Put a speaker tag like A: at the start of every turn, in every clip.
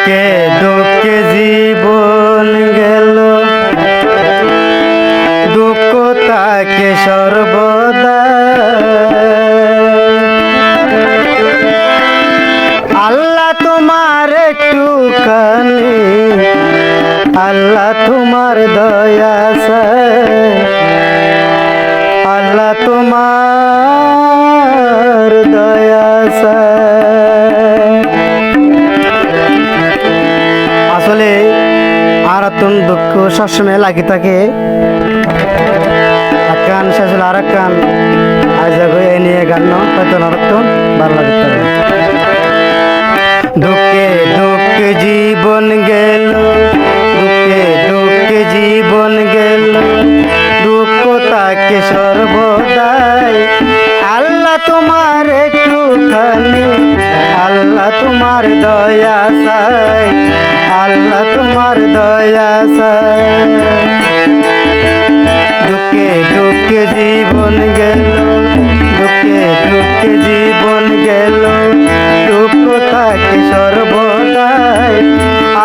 A: দুঃখে দুঃখে জীবন গেল, দুঃখ তাকে সর্বদা। আল্লাহ তোমার একটুখানি, আল্লাহ তোমার দয়া চাই, আল্লাহ তোমার দয়া চাই। আসলে আরাতন দুঃখ সবসময় লাগি থাকে, এক গান শেষ হলে আর এক গান আজ এ নিয়ে গান হয়তো আরাতন ভালো লাগতে। দুঃখে দুঃখে জীবন গেল, দুঃখে দুঃখে জীবন গেল, দুঃখ তাকে সর্বদাই। আল্লাহ তোমার একটুখানি, আল্লাহ তোমার দয়া চাই, আল্লাহ তোমার দয়া চাই। দুঃখে দুঃখে জীবন গেল, দুঃখে দুঃখে জীবন গেল, দুঃখ থাকে সর্বদাই।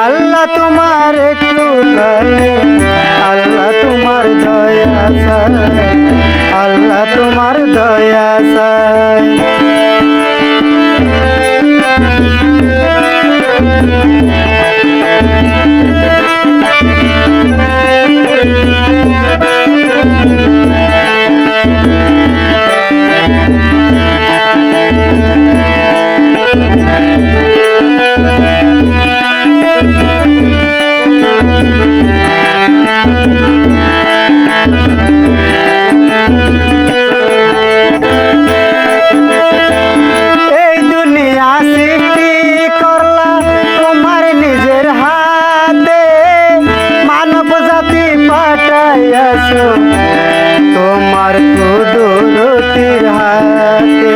A: আল্লাহ তোমার একটুখানি, আল্লাহ তোমার দয়া চাই, আল্লাহ তোমার দয়া চাই। তোমার কুদরতির হাতে,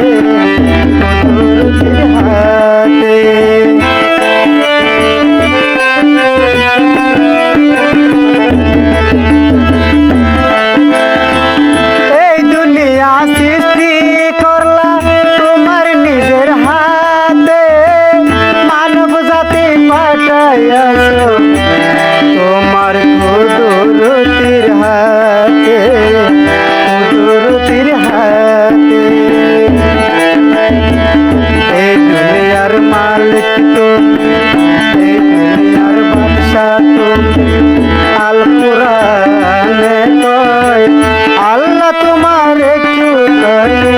A: কুদরতির হাতে। এই দুনিয়া সৃষ্টি করলা তোমার নিজের হাতে, মানব জাতি পাঠাইয়াছো তোমার কুদরতির হাতে, কুদরতির হাতে। এই দুনিয়ার মালিক তুমি, এই দুনিয়ার বাদশা তুমি। আল কুরআনে কয় আল্লাহ তোমার একটুখানি,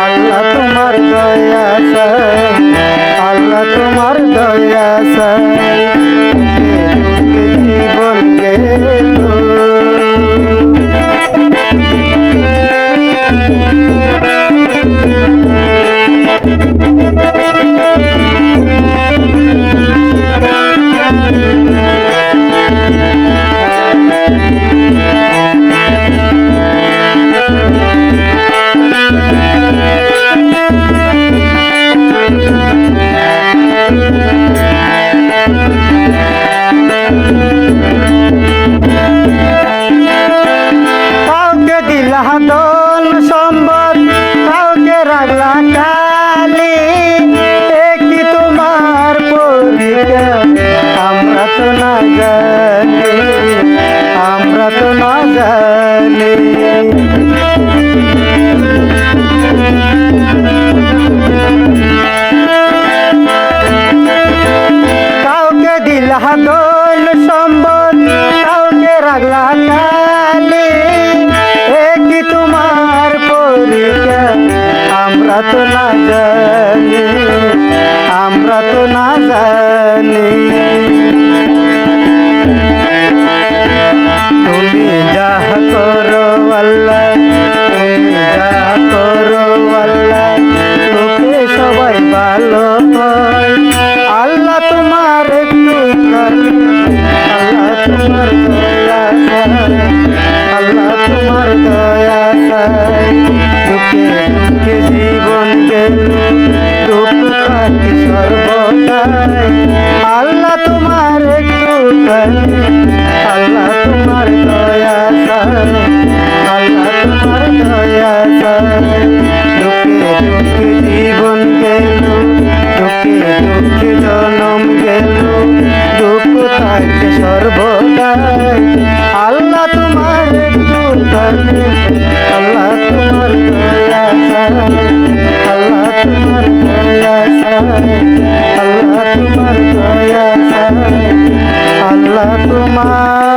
A: আল্লাহ তোমার দয়া চাই, আল্লাহ তোমার দয়া চাই। জীবন গেল, কাউকে দিলা ধন সম্পদ, কাউকে রাখলা কালি, কি তোমার পরীক্ষা আমরা তো না জানি, আমরা তো না জানি। কাউকে দিলা ধন সম্পদ, কাউকে রাখলা কালি, কি তোমার পরীক্ষা আমরা তো না জানি, আমরা তো না জানি। তুমি যা করো আল্লাহ, তুমি যা করো আল্লাহ, তোকে সবাই ভালো হয়। আল্লাহ তোমার একটুখানি, আল্লাহ তোমার দয়া চাই, আল্লাহ তোমার দয়া চাই। দুঃখে দুঃখে জীবন গেল, দুঃখ থাকে সর্বদাই। আল্লাহ তোমার একটুখানি, আল্লাহ তোমার দয়া চাই, আল্লাহ তোমার দয়া চাই। দুঃখে দুঃখে জীবন গেল, দুঃখে দুঃখে জনম গেল, থাকে সর্বদাই। আল্লাহ তোমার দূরখানে, আল্লাহ তোমার দয়া চাই, আল্লাহ তোমার দয়া চাই, আল্লাহ তোমার দয়া চাই, আল্লাহ তোমার